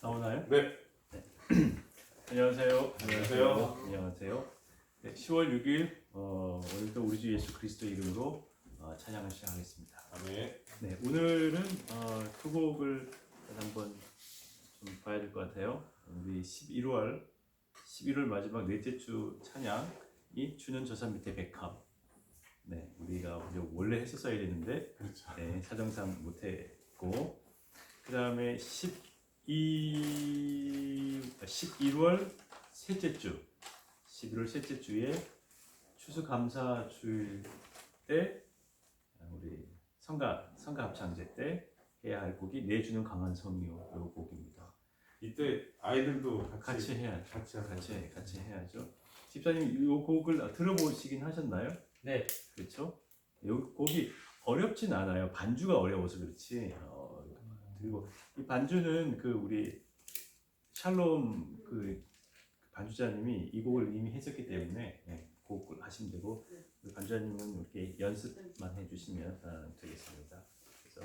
나오나요? 네. 네. 안녕하세요. 안녕하세요. 안녕하세요. 네, 10월 6일 오늘도 우리 주 예수 그리스도 이름으로 찬양을 시작하겠습니다. 아멘. 네, 오늘은 두 곡을 한번 좀 봐야 될 것 같아요. 우리 11월 마지막 넷째 주 찬양이 주는 저 산 밑에 백합. 네, 우리가 원래 했었어야 되는데 그렇죠. 네, 사정상 못했고, 그 다음에 11월 셋째 주, 11월 셋째 주에 추수감사주일 때 우리 성가 합창제 때 해야 할 곡이 내 주는 강한 성이요, 요 곡입니다. 이때 아이들도 같이 해야죠. 같이 같이 해야죠. 집사님 요 곡을 들어보시긴 하셨나요? 네. 그렇죠. 요 곡이 어렵진 않아요. 반주가 어려워서 그렇지. 그리고 이 반주는 그 우리 샬롬 그 반주자님이 이 곡을 이미 했었기 때문에 곡을 하시면 되고, 반주자님은 이렇게 연습만 해주시면 되겠습니다. 그래서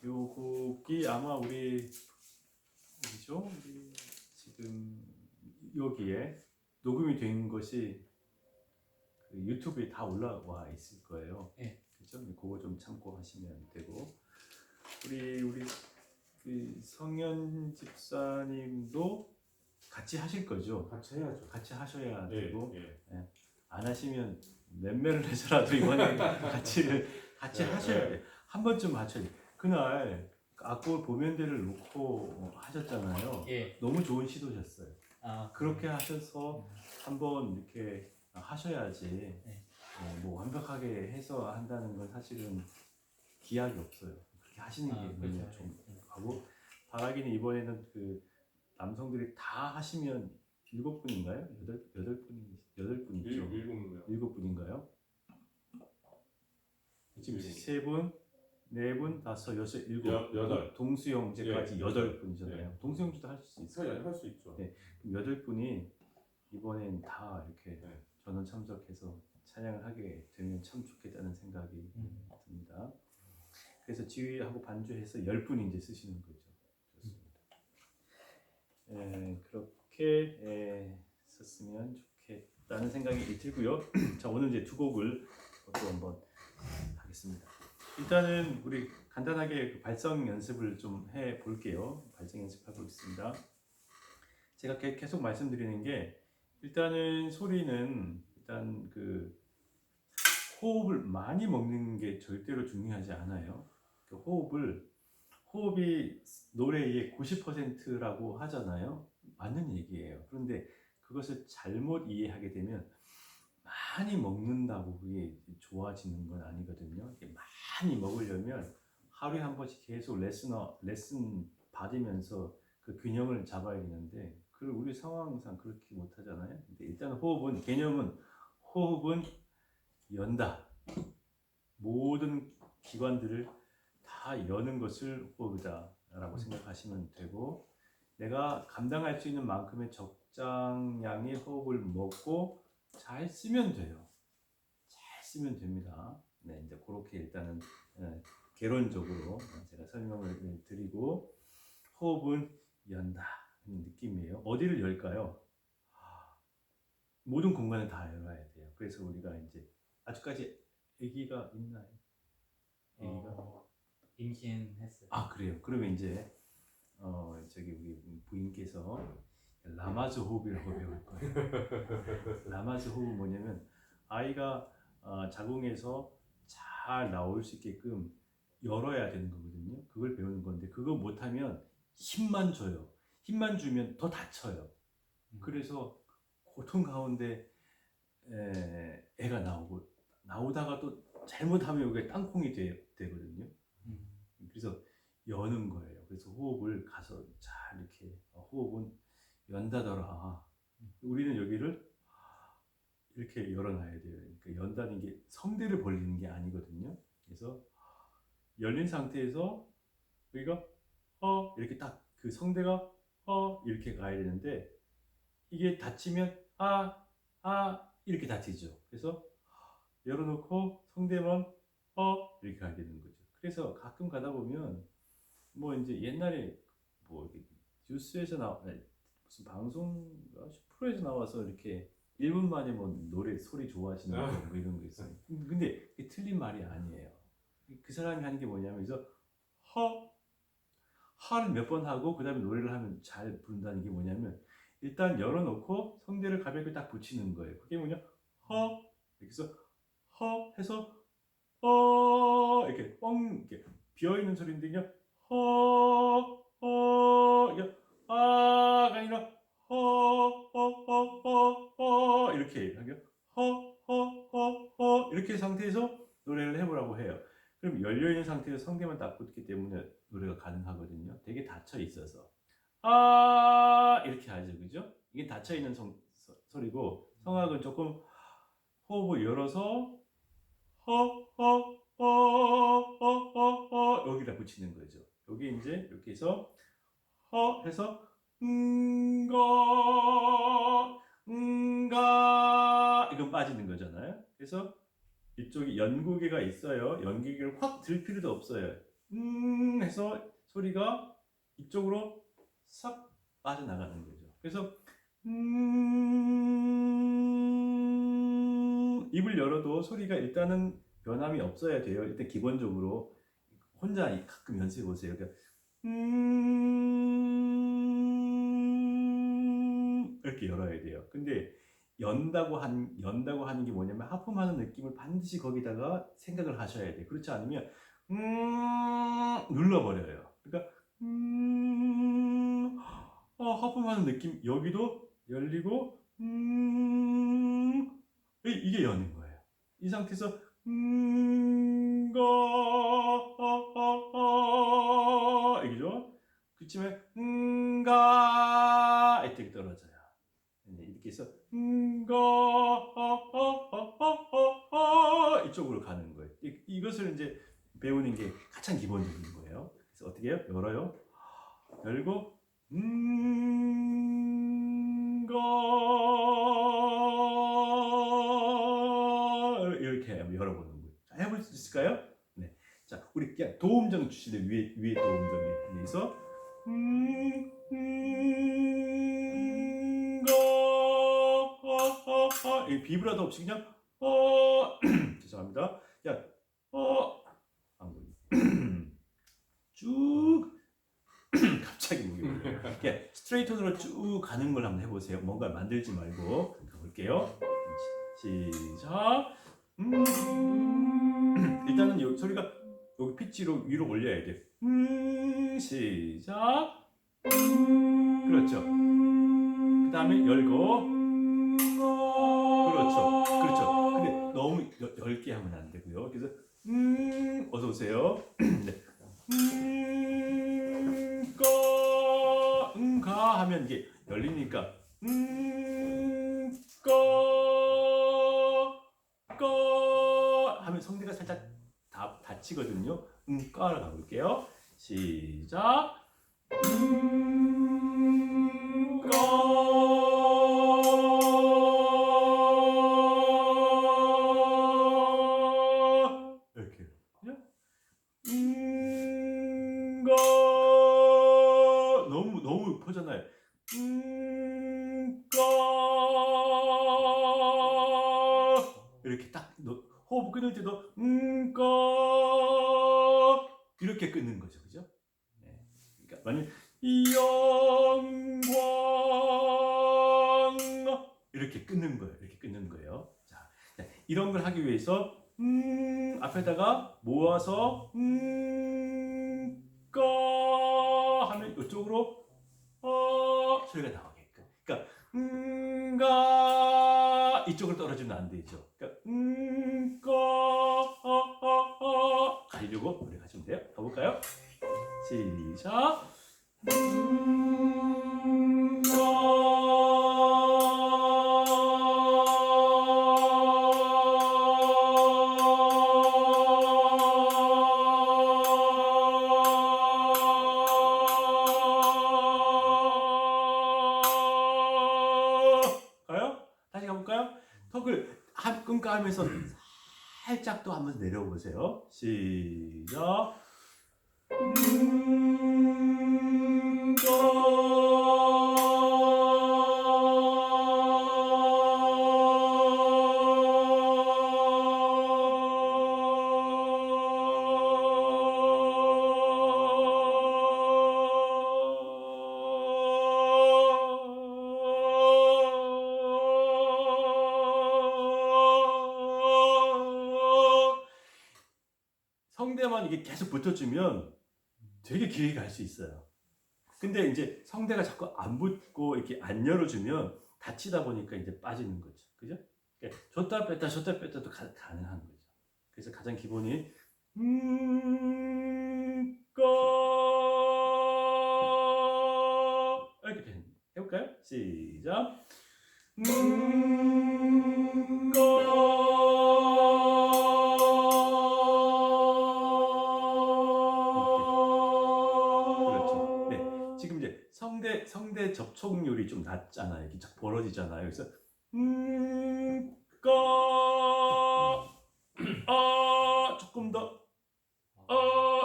이 곡이 아마 우리 지금 여기에 녹음이 된 것이 그 유튜브에 다 올라와 있을 거예요. 네. 그렇죠? 그거 좀 참고하시면 되고, 우리 그 성현 집사님도 같이 하실 거죠? 같이 해야죠. 같이 하셔야 네, 되고, 네. 안 하시면 맨매를 해서라도 이번에 같이 네, 하셔야 돼요. 한 번쯤 맞춰야 돼요. 그날 악보 보면대를 놓고 하셨잖아요. 예. 너무 좋은 시도셨어요. 아, 그렇게 하셔서 한번 이렇게 하셔야지. 뭐 완벽하게 해서 한다는 건 사실은 기약이 없어요. 그렇게 하시는 게 너무 그렇죠. 좀 하고, 바라기는 이번에는 그 남성들이 다 하시면 7분인가요? 8분이죠. 7분인가요? 지금 3분, 4분, 5, 6, 7, 8. 동수영제까지 예, 8분이잖아요. 예. 동수영제도 할 수 있어요. 할 수 있죠. 네. 8분이 이번엔 다 이렇게 네. 전원 참석해서 찬양을 하게 되면 참 좋겠다는 생각이 듭니다. 그래서 지휘하고 반주해서 10분 이제 쓰시는 거죠. 좋습니다. 그렇게 썼으면 좋겠다는 생각이 들고요. 자, 오늘 이제 두 곡을 또 한번 하겠습니다. 일단은 우리 간단하게 그 발성 연습을 좀 해 볼게요. 발성 연습하고 있습니다. 제가 계속 말씀드리는 게, 일단은 소리는 일단 그 호흡을 많이 먹는 게 절대로 중요하지 않아요. 그 호흡이 노래의 90%라고 하잖아요. 맞는 얘기예요. 그런데 그것을 잘못 이해하게 되면 많이 먹는다고 그게 좋아지는 건 아니거든요. 많이 먹으려면 하루에 한 번씩 계속 레슨 받으면서 그 균형을 잡아야 되는데, 그걸 우리 상황상 그렇게 못 하잖아요. 근데 일단 개념은 호흡은 연다. 모든 기관들을 다 여는 것을 호흡이다라고 생각하시면 되고, 내가 감당할 수 있는 만큼의 적당량의 호흡을 먹고 잘 쓰면 돼요. 잘 쓰면 됩니다. 네, 이제 그렇게 일단은 개론적으로 제가 설명을 드리고, 호흡은 연다 하는 느낌이에요. 어디를 열까요? 모든 공간을 다 열어야 돼요. 그래서 우리가 이제 아직까지 아기가 있나요? 아기가? 임신했어요. 그래요. 그러면 이제 저기 우리 부인께서 라마즈 호흡이라고 배울 거예요. 라마즈 호흡은 뭐냐면, 아이가 자궁에서 잘 나올 수 있게끔 열어야 되는 거거든요. 그걸 배우는 건데, 그거 못하면 힘만 줘요. 힘만 주면 더 다쳐요. 그래서 고통 가운데 애가 나오다가 또 잘못하면 여기가 땅콩이 되거든요. 그래서 여는 거예요. 그래서 호흡을 가서 잘 이렇게, 호흡은 연다더라. 우리는 여기를 이렇게 열어놔야 돼요. 그러니까 연다는 게 성대를 벌리는 게 아니거든요. 그래서 열린 상태에서 우리가 이렇게 딱 그 성대가 이렇게 가야 되는데, 이게 닫히면 이렇게 닫히죠. 그래서 열어놓고 성대만 이렇게 가야 되는 거죠. 그래서 가끔 가다 보면 뭐 이제 옛날에 뭐 뉴스에서 무슨 방송 프로에서 나와서 이렇게 1분 만에 뭐 노래 소리 좋아하시는 거 뭐 이런 거 있어요. 근데 그게 틀린 말이 아니에요. 그 사람이 하는 게 뭐냐면 그래서 하를 몇 번 하고 그 다음에 노래를 하면 잘 부른다는 게 뭐냐면 일단 열어놓고 성대를 가볍게 딱 붙이는 거예요. 그게 뭐냐 이렇게 해서 해서 이렇게 뻥 이렇게 비어있는 소리인데 그냥 이게 아가 아니라 이렇게 하게 이렇게 상태에서 노래를 해보라고 해요. 그럼 열려있는 상태에서 성대만 딱 붙기 때문에 노래가 가능하거든요. 되게 닫혀 있어서 이렇게 하죠, 그죠? 이게 닫혀 있는 소리고 성악은 조금 호흡을 열어서 여기다 붙이는 거죠. 여기 이제 이렇게 해서 해서 이건 빠지는 거잖아요. 그래서 이쪽에 연구개가 있어요. 연구개를 확 들 필요도 없어요. 해서 소리가 이쪽으로 싹 빠져나가는 거죠. 그래서 입을 열어도 소리가 일단은 변함이 없어야 돼요. 일단 기본적으로 혼자 가끔 연습해 보세요. 그러니까 이렇게 열어야 돼요. 근데 연다고 하는 게 뭐냐면 하품하는 느낌을 반드시 거기다가 생각을 하셔야 돼요. 그렇지 않으면 눌러버려요. 그러니까 하품하는 느낌 여기도 열리고 이게 여는 거예요. 이 상태에서 이거죠. 그치만 이렇게 떨어져요. 이렇게 해서 이쪽으로 가는 거예요. 이것을 이제 배우는 게 가장 기본적인 거예요. 그래서 어떻게 해요? 열어요. 열고 이렇게 열어보는 거예요. 자, 해볼 수 있을까요? 네. 자, 우리 그냥 도움정 주시는 위에 도움정에 의해서 비브라도 없이 그냥 죄송합니다. 야, 쭉 갑자기 목이 올려요. 스트레이트 톤으로 쭉 가는 걸 한번 해보세요. 뭔가 만들지 말고 가볼게요. 시작. 일단은 여기 소리가 여기 피치로 위로 올려야 돼. 시작. 그렇죠. 그 다음에 열고. 그렇죠. 근데 너무 얇게 하면 안 되고요. 그래서 어서 오세요. 네. 가 하면 이게 열리니까 하면 성대가 살짝 닫히거든요. 까를 가볼게요. 시작. 이렇게 너무 퍼잖아요. 이렇게 딱 호흡 끊을 때도 이렇게 끊는 거죠, 그죠? 네. 그러니까 만약 영광 이렇게 끊는 거예요. 이렇게 끊는 거예요. 자, 이런 걸 하기 위해서 앞에다가 모아서 하면 이쪽으로 소리가 나오게끔. 그러니까 이쪽으로 떨어지면 안 되죠. 그러니까 가려고 노래 하시면 돼요. 가볼까요? 시작. 가요? 다시 가볼까요? 턱을 끈가 하면서 살짝 또 한번 내려보세요. 시작. 성대만 이게 계속 붙어주면 되게 길게 갈 수 있어요. 근데 이제 성대가 자꾸 안 붙고 이렇게 안 열어주면 다치다 보니까 이제 빠지는 거죠. 그죠? 그러니까 줬다 뺐다도 가능한 거죠. 그래서 가장 기본이 꺼 이렇게 해볼까요? 시작. 그렇죠. 네, 지금 이제 성대 접촉률이 좀 낮잖아요. 이렇게 쫙 벌어지잖아요. 그래서 조금 더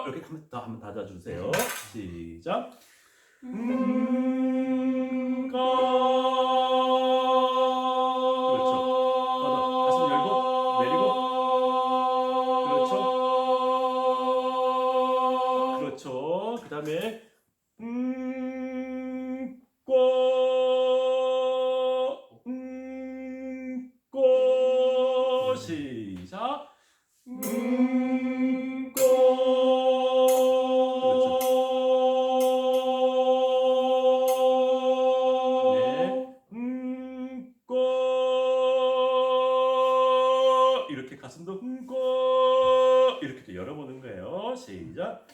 이렇게 한번 닫아주세요. 시작. 그렇죠. 가슴 열고 내리고. 그렇죠. 그 다음에 시작. 이렇게 가슴도 이렇게 또 열어보는 거예요. 시작.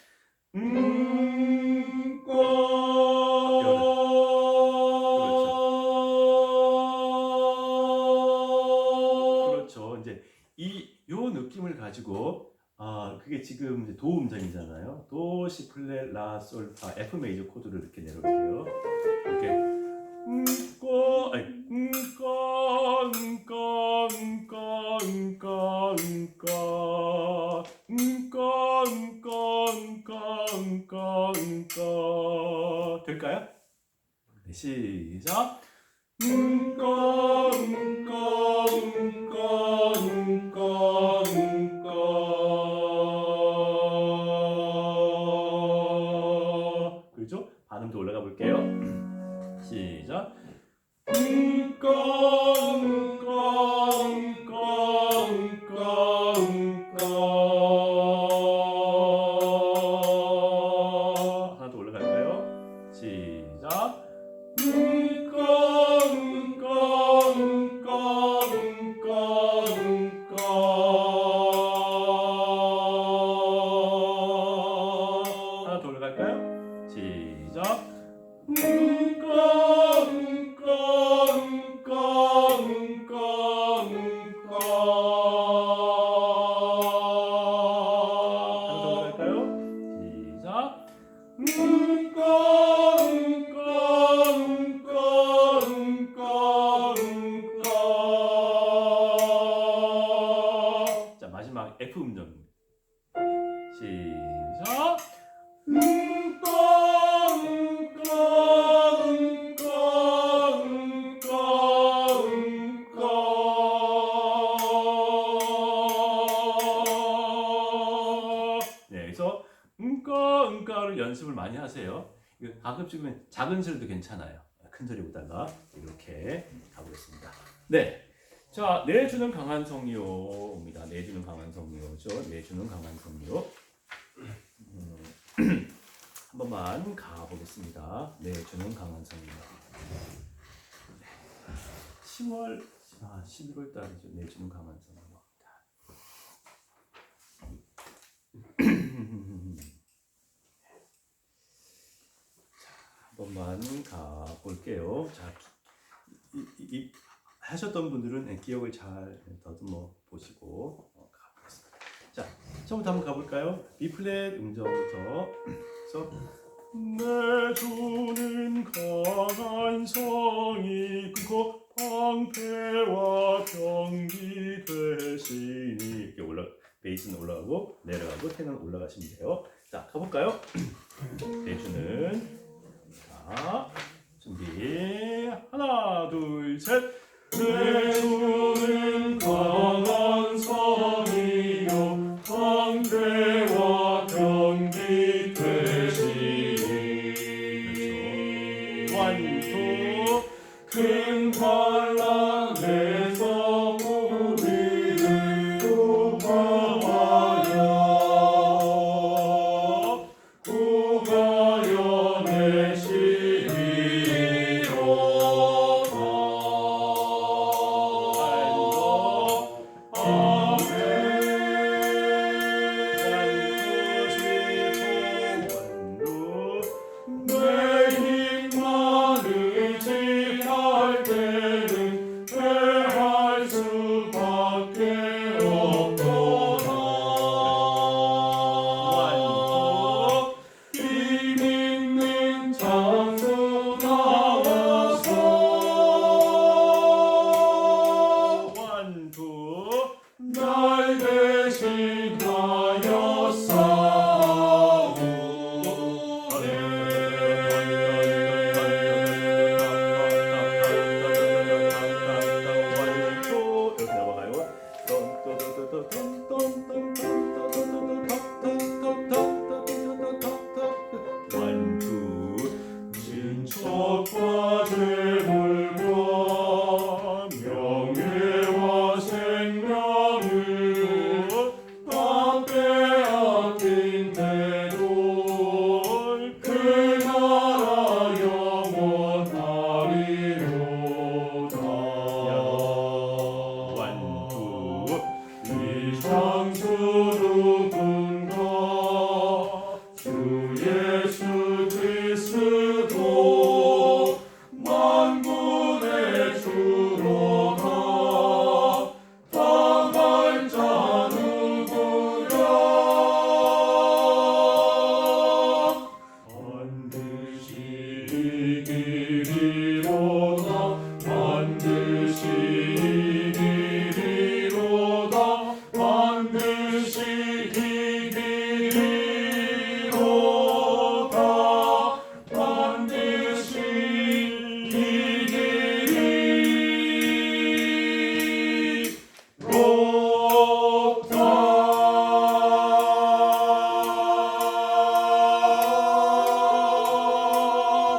그렇죠. 이제 요 느낌을 가지고 그게 지금 이제 도 음정이잖아요. 도, 시 플랫, 라, 솔, 파, F 메이저 코드를 이렇게 내려올게요. 이렇게 될까요? 네, 시작. 그렇죠? 반음도 올라가 볼게요. 시작. 하나 더 올라갈까요? 시작. 하나 더 올라갈까요? 시작. 하나 더 올라갈까요? 시작. 자, 마지막 F 음정. 시작. 네, 그래서 응가를 연습을 많이 하세요. 가끔씩은 작은 소리도 괜찮아요. 큰 소리보다가 이렇게 가보겠습니다. 네, 자, 내주는 강한 성요입니다. 내주는 강한 성요죠. 내주는 강한 성요. 한 번만 가보겠습니다. 내주는 강한 성요. 11월 달이죠. 내주는 강한 성요. 한 번만 가볼게요. 자, 하셨던 분들은 기억을 잘 더듬어 보시고 가보겠습니다. 자, 처음부터 한번 가볼까요? B 플랫 음정부터. 그래서 내주는 강한 성이 크고 방패와 병기 되시니 이렇게 베이스는 올라가고 내려가고 테너는 올라가시면 돼요. 자, 가볼까요? 내주는 자, 준비 하나 둘 셋. 내주는 강한 성이요 방패와 병기 되시니 그렇죠. 원투 큰 환난에서 우리를 구하여 내시리로다. 내 힘만 의지할 때는 패할 수밖에 없도다. 힘 있는 장수 나와서 원투 날 대신하였사오네. 이렇게 넘어가요. 원투 진척과 재물과 명예와 생명을 다 빼앗긴 태도 그 나라 영원하리로다. 원투 이 장수 누군가 주 예수 그리스도 만군의 주로다. 당할 자 누구랴. 반드시 이기리로다. 반드시 이기리로다. 반드시 이기리로다. 반드시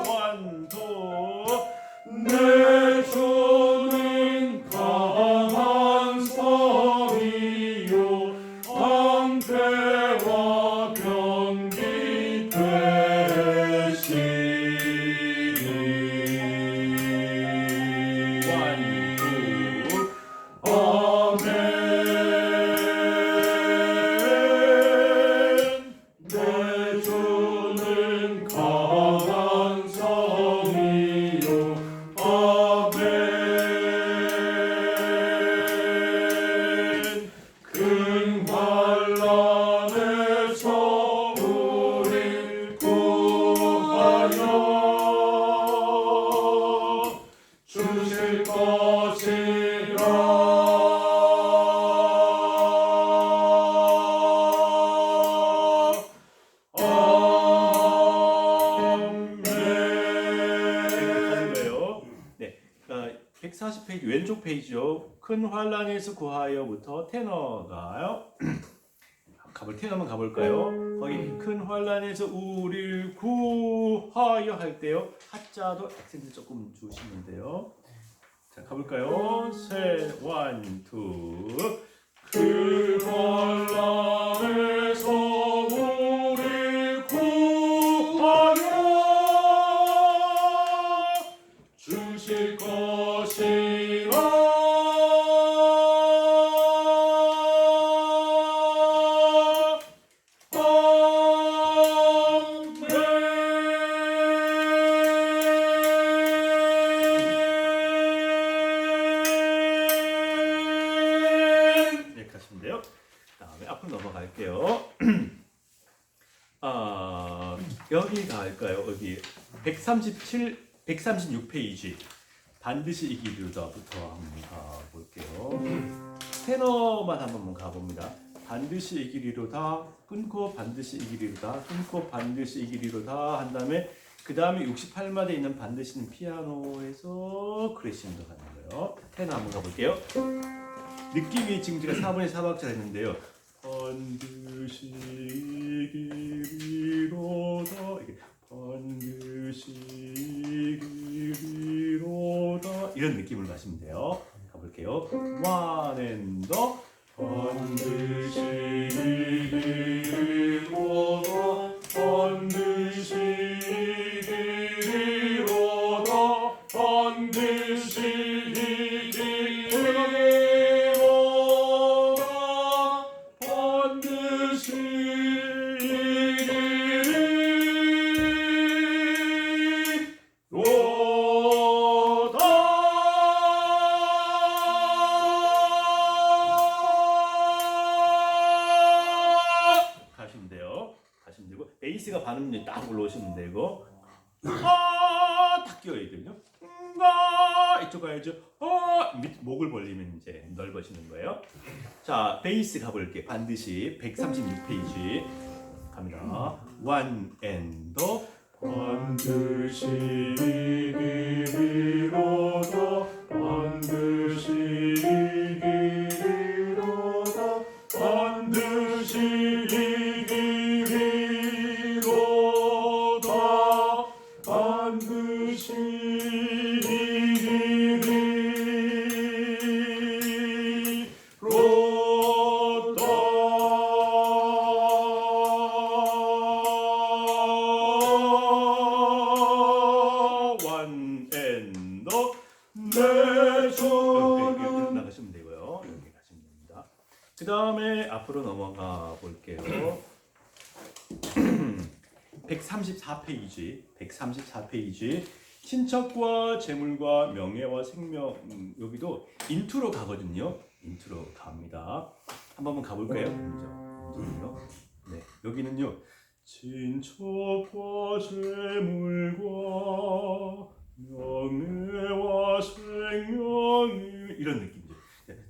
원투 내 주는 강한 성이요 방패와 병기 되시니. 원투 아멘. 내 주는 강한 성이요 아멘. 큰 환난에서 우릴 구하여 주실 것이라. 하는 거예요. 네, 140페이지 왼쪽 페이지요. 큰 환란에서 구하여부터 테너가요. 테너 한번 가볼까요? 거기 큰 환란에서 우리를 구하여 할 때요. 하자도 액센트 조금 주시면 돼요. 자, 가볼까요? 셋, 원, 투. 그 환난에서 우릴 구하여 주실 것이라. 아멘. 이렇게 하시면 돼요. 다음에 앞으로 넘어갈게요. 여기 갈까요? 여기 136페이지 반드시 이기리로다부터 한번 가볼게요. 테너만 한번 가봅니다. 반드시 이기리로다. 끊고 반드시 이기리로다. 끊고 반드시 이기리로다. 한 다음에 그 다음에 68마디에 있는 반드시는 피아노에서 크레시엔도 가는 거예요. 테너 한번 가볼게요. 느낌이 지금 제가 4분의 4박자 했는데요. 반드시 이기리로다. 이게 반드시 이기리로다. 이런 느낌을 가시면 돼요. 가볼게요. One and the 반드시 이기리로다. 반드시 이기리로다. 반드시 이기리로다. 반드시 가시면 돼요. 가시면 되고 베이스가 반음이 딱 올라오시면 되고 딱 끼워야 되거든요. 이쪽 가야죠. 밑 목을 벌리면 이제 넓어지는 거예요. 자 베이스 가볼게. 반드시 136페이지 갑니다. One and the 반드시 이기리로다. 반드시 이기리로다. 반드시 이기리로다. 반드시 One and the 이렇게 나가시면 되고요. 이렇게 가시면 됩니다. 그 다음에 앞으로 넘어가 볼게요. 134페이지, 134페이지. 친척과 재물과 명예와 생명. 여기도 인트로 가거든요. 인트로 갑니다. 한번 가볼까요? 인트로요. 네, 여기는요. 친척과 재물과 명예와 생명을 이런 느낌이죠.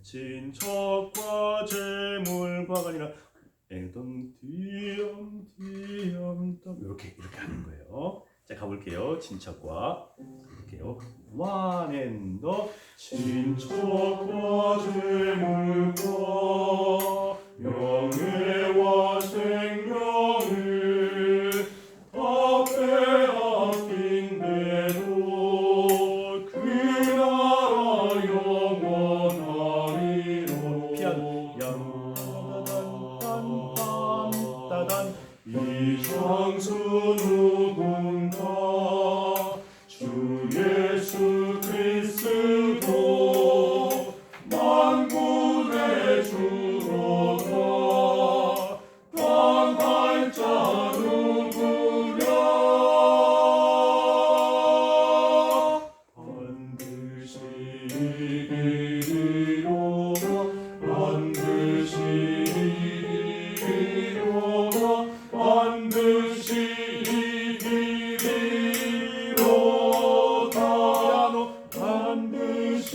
친척과 재물과가 아니라 띄엄 이렇게 하는 거예요. 자 가볼게요. 친척과 볼게요. One and the 친척과 재물과 명예와 생명을 앞에 아낀대도 그 나라 영원하리로. 피아노 따단 이 장수 누군가 주 예수 그리스도 만군의 주로다. 당할 자 누구랴. 반드시 이기리로다. 반드시 이기리로다. 반드시 이기리로다. 반드시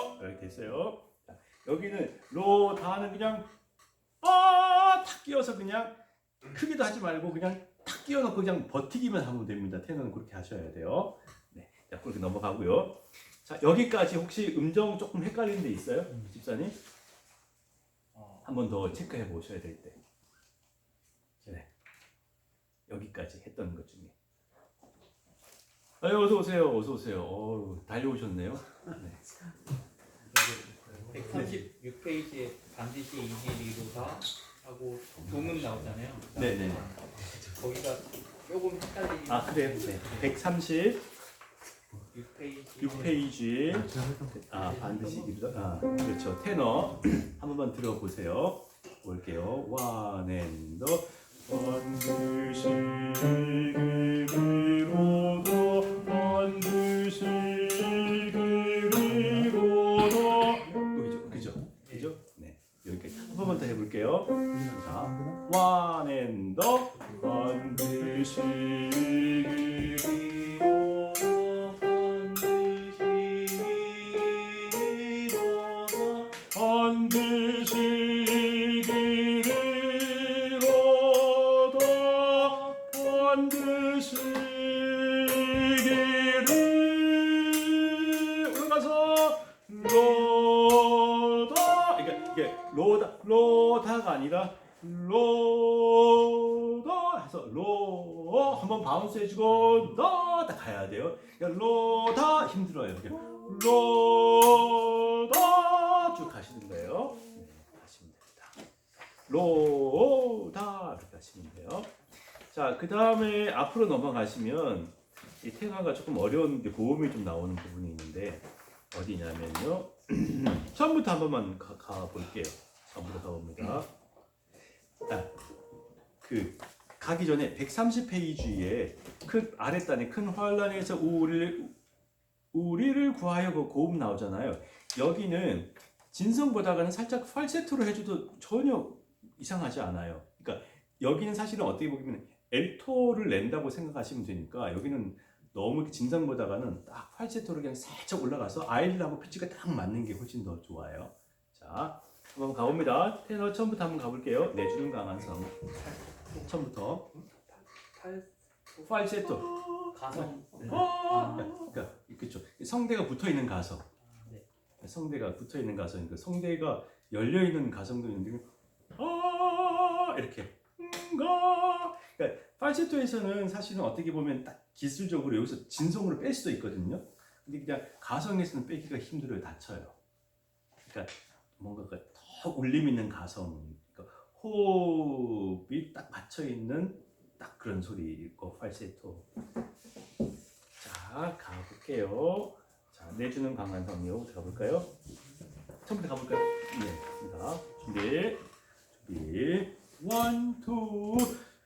완로다. 이렇게 됐어요. 여기는 로다는 그냥 탁 끼워서 그냥 크기도 하지 말고 그냥 탁 끼워놓고 그냥 버티기만 하면 됩니다. 테너는 그렇게 하셔야 돼요. 네, 자 그렇게 넘어가고요. 자 여기까지 혹시 음정 조금 헷갈리는 데 있어요, 집사님? 한 번 더 체크해 보셔야 될 때. 네, 여기까지 했던 것 중에. 어서 오세요, 어서 오세요. 달려오셨네요. 네. 136페이지에 반드시 이기리로다 하고 도문 나오잖아요. 네네. 거기가 조금 헷갈리는. 아 그래요. 네. 136페이지. 반드시 이기리로다. 그렇죠. 테너 한 번만 들어보세요. 볼게요. One and the 반드시 이기리로다. 반드시 이기리로다. 그죠? 네. 여기까지 한 번만 더 해볼게요. 자, one and the 반드시 이기리로다 반드시 이기리 올라가서 로다 이게 로다가 아니라 로다 해서 로 한번 바운스 해주고 너다 가야 돼요. 그러니까 로다 힘들어요. 이렇게 로다 쭉 가시는 거예요. 네, 가시면 됩니다. 로다 이렇게 가시면 돼요. 자, 그 다음에 앞으로 넘어가시면 이 태가가 조금 어려운 게 고음이 좀 나오는 부분이 있는데 어디냐면요. 처음부터 한 번만 가 볼게요. 처음부터 가봅니다. 그 가기 전에 130페이지에 큰 아랫단에 큰 환란에서 우리를 구하여 그 고음 나오잖아요. 여기는 진성보다는 살짝 falsetto로 해줘도 전혀 이상하지 않아요. 그러니까 여기는 사실은 어떻게 보면 엘토를 낸다고 생각하시면 되니까 여기는 너무 진성보다는 딱 falsetto로 그냥 살짝 올라가서 아이들하고 피치가 딱 맞는 게 훨씬 더 좋아요. 자, 한번 가봅니다. 테너 처음부터 한번 가볼게요. 내주는 강한 성. 처음부터 falsetto. 가성. 그러니까 그렇죠. 성대가 붙어 있는 가성. 네. 성대가 붙어 있는 가성이니까 성대가 열려 있는 가성도 있는데 이렇게 그러니까 falsetto에서는 사실은 어떻게 보면 딱 기술적으로 여기서 진성으로 뺄 수도 있거든요. 근데 그냥 가성에서는 빼기가 힘들어요. 다쳐요. 그러니까 뭔가 더 울림 있는 가성, 그러니까 호흡이 딱 맞춰 있는 딱 그런 소리고 falsetto. 자, 가볼게요. 자, 내주는 강한 성이요. 가볼까요? 처음부터 가볼까요? 네, 자, 준비. 1, 2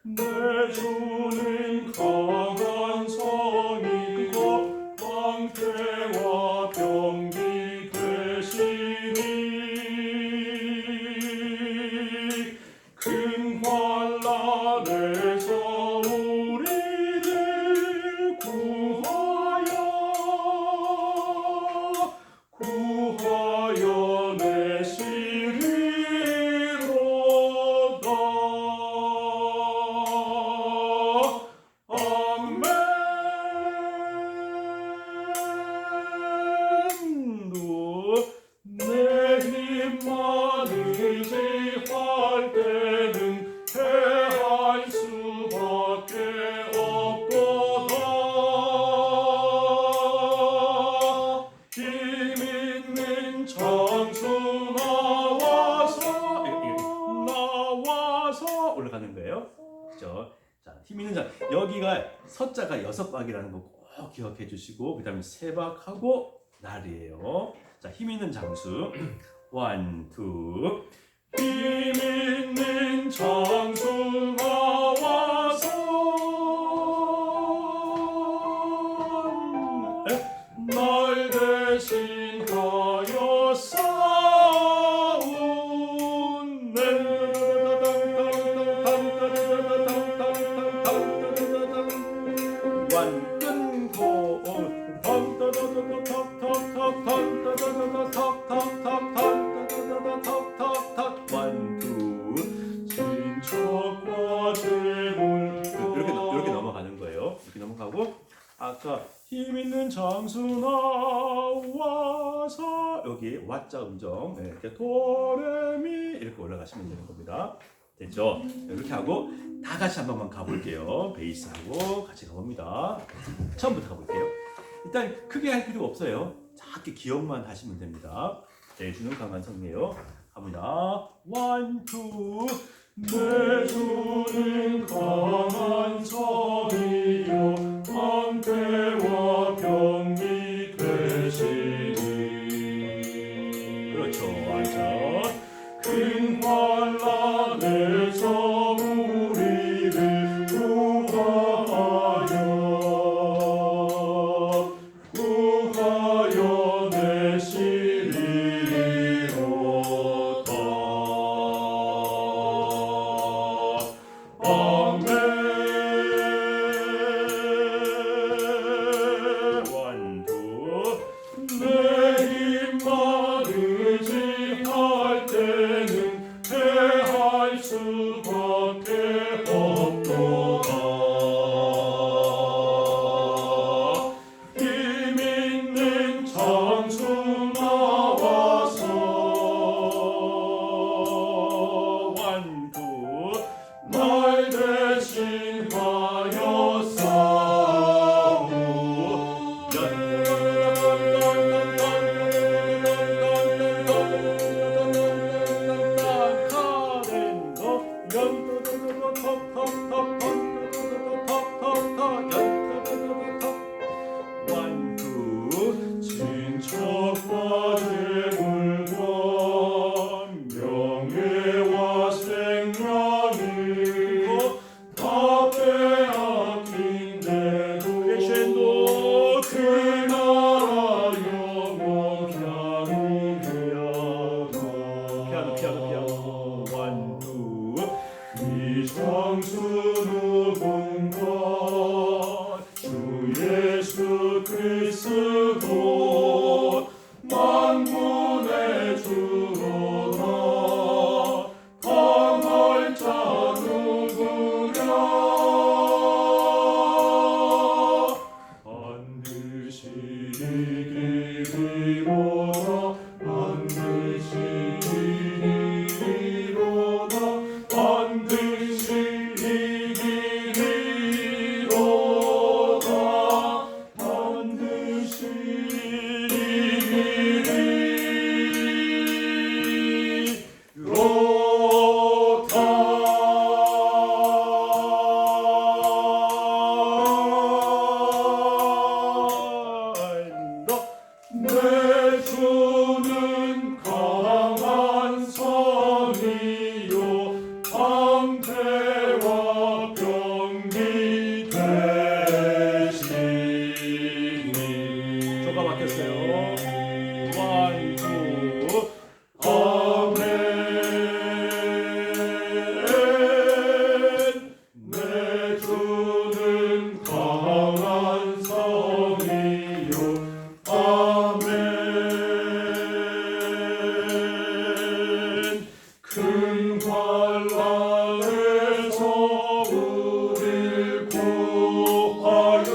내주는 강한 성이 방패와 병기 되시니 큰 환난에서 우리를 구하여 내시리로다. 아멘. 내 힘만 의지할 때는 패할 수밖에 없도다. 힘 있는 장수 나와서 올라가는 거예요. 그죠? 자, 힘 있는 장 여기가 서자가 6박이라는 거 꼭 기억해 주시고 그 다음에 3박하고 날이에요. 자, 힘 있는 장수 1, 2 힘 있는 장수 나와서 날 대신 하여 싸우네. 완끈고 완투 친척과 재물 이렇게 넘어가는 거예요. 이렇게 넘어가고 아까 힘 있는 장수 나와서 여기 와자 음정 이렇게 도레미 이렇게 올라가시면 되는 겁니다. 됐죠? 이렇게 하고 다 같이 한 번만 가볼게요. 베이스하고 같이 가봅니다. 처음부터 가볼게요. 일단 크게 할 필요 없어요. 작게 기억만 하시면 됩니다. 내주는 강한 성이에요. 갑니다. 1, 2 내주는 강한 성이요 방패와 병기 되시니. 그렇죠. 완전 큰 환난에서 우리를 구하여 내시리로다. 수밖에 없도다. 힘 있는 장수 나와서 완구 날 대신하였사오. 완구 친척과 재물과 명예와 생명이 다 빼앗긴데도 크레셴도 그 나라 영원하리라. 피아노 완구 이 장수 누군가 주 예수 그리스도 만군의 주로다. 강할 자 누구랴. 반드시 이기리로다. 반드시 이기리로다. 반드시 이기리로다. 반드시 내 주는 강한 성이요 방패와 병기 되시니. 조가 바뀌었어요. 완구 아멘. 내 주는 강한 성이요 아멘. 큰 환난에서 우릴 구하여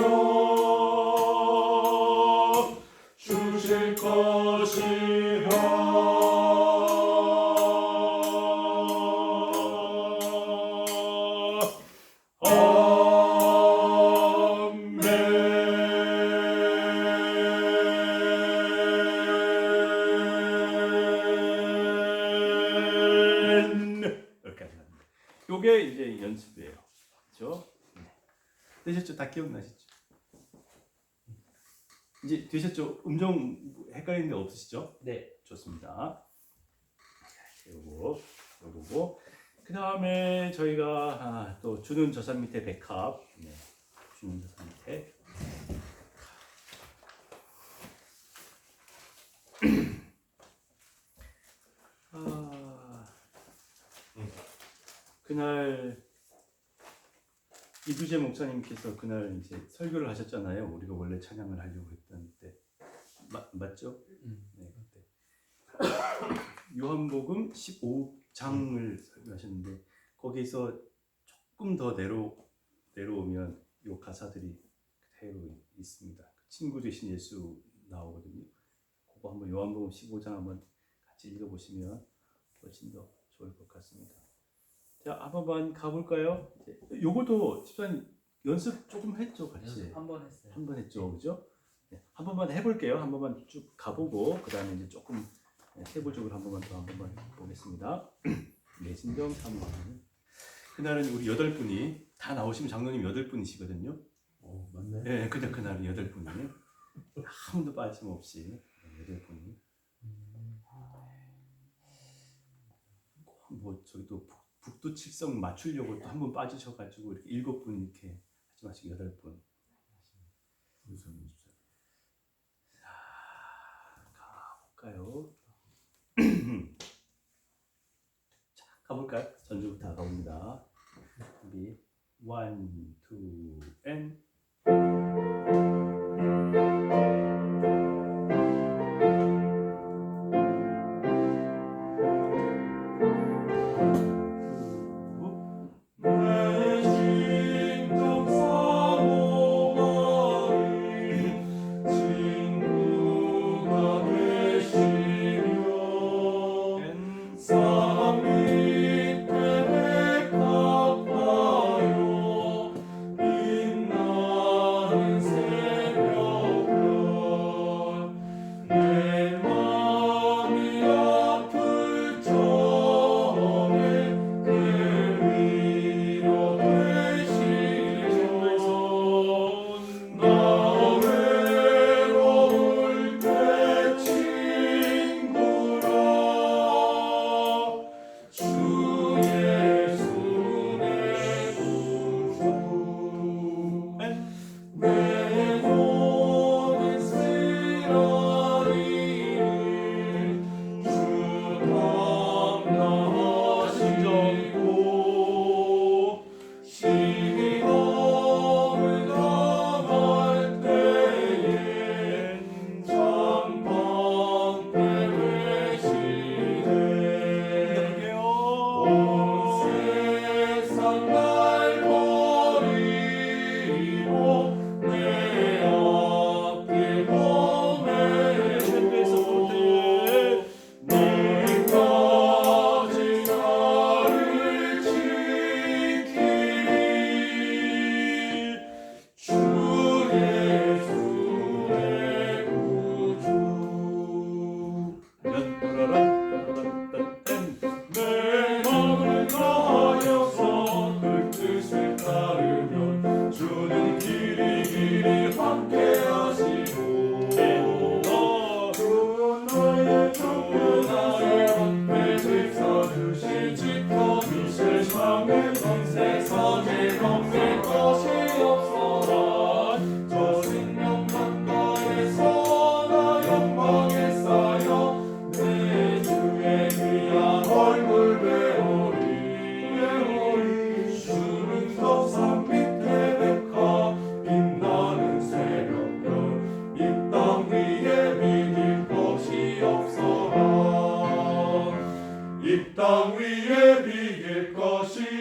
주실 것이라. 아멘. 여기까지 합니다. 요게 이제 연습이에요. 그렇죠? 되셨죠? 다 기억나시죠? 이제 되셨죠? 음정 헷갈리는 데 없으시죠? 네. 좋습니다. 요거고 그 다음에 저희가 또 주는 저산 밑에 백합. 네. 주는 저산 밑에 그날 이두재 목사님께서 그날 이제 설교를 하셨잖아요. 우리가 원래 찬양을 하려고 했던 때 맞죠? 네, 그때 요한복음 15장을 설교하셨는데 거기서 조금 더 내려오면 요 가사들이 그대로 있습니다. 친구 되신 예수 나오거든요. 그거 한번 요한복음 15장 한번 같이 읽어보시면 훨씬 더 좋을 것 같습니다. 자, 한 번만 가볼까요? 요것도 집사님 연습 조금 했죠, 같이? 연습 한 번 했어요. 한 번 했죠, 그죠? 네, 한 번만 해볼게요. 한 번만 쭉 가보고 그 다음에 이제 조금 세부적으로 한 번만 보겠습니다. 내진정 3번. 그날은 우리 8분이 다 나오시면 장로님 8분이시거든요. 맞네. 네, 그날은 8분이 아무도 빠짐없이 8분이. 뭐 저기 또 북두 칠성 맞추려고 또 한 번 빠지셔가지고 이렇게 7분 이렇게 하지 마시고 8분. 자, 가볼까요? 자, 가볼까요? 전주부터 가봅니다. 준비 1, 2, and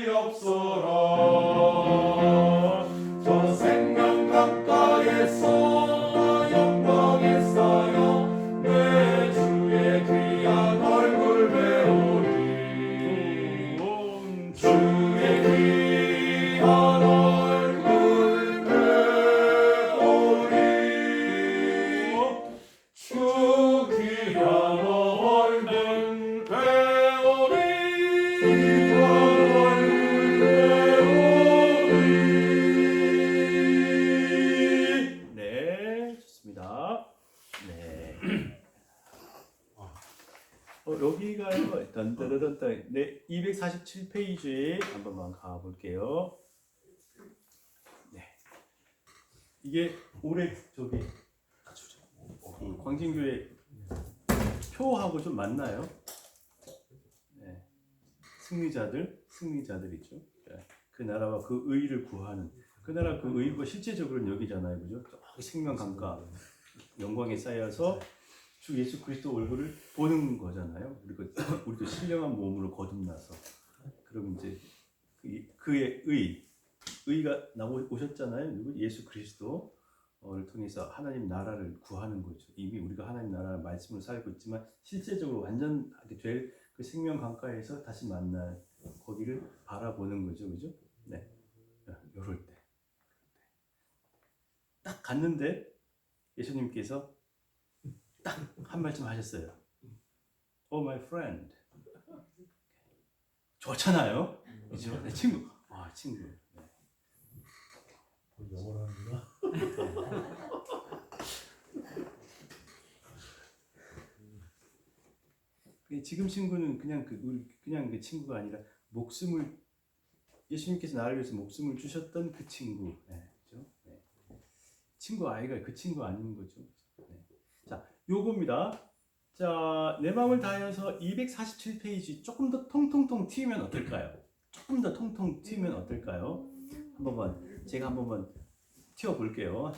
없어라. 저 생명 가까이서 영광에 쌓여 내 주의 귀한 얼굴 배우리. 주의 귀한 얼굴 배우리. 주 귀한 얼굴 배우리. 네, 좋습니다. 네. 여기가요. 딴따라딴따. 네, 247페이지에 한 번만 가볼게요. 네. 이게 올해 저기 이 광진교회 표하고 좀 맞나요? 네. 승리자들이죠. 그 나라와 그 의를 구하는 그 나라 그 의가 실제적으로는 여기잖아요, 그죠? 저기 생명 강가 영광에 쌓여서 주 예수 그리스도 얼굴을 보는 거잖아요. 우리도 신령한 몸으로 거듭나서 그럼 이제 그의 의가 오셨잖아요. 그리고 예수 그리스도를 통해서 하나님 나라를 구하는 거죠. 이미 우리가 하나님 나라를 말씀으로 살고 있지만 실제적으로 완전하게 될 그 생명 강가에서 다시 만날 거기를 바라보는 거죠, 그죠? 네, 요럴 때 딱 갔는데 예수님께서 딱 한 말씀 하셨어요. Oh my friend. 좋잖아요, 그죠? 내 친구. 아, 친구. 네. 영어를 합니다. 지금 친구는 그냥 그 친구가 아니라 목숨을 예수님께서 나를 위해서 목숨을 주셨던 그 친구, 네, 그렇죠? 네. 친구 아이가 그 친구 아닌 거죠. 네. 자, 요겁니다. 자, 내 마음을 다하여서 247페이지 조금 더 통통통 튀면 어떨까요? 조금 더 통통 튀면 어떨까요? 제가 한 번만 튀어볼게요.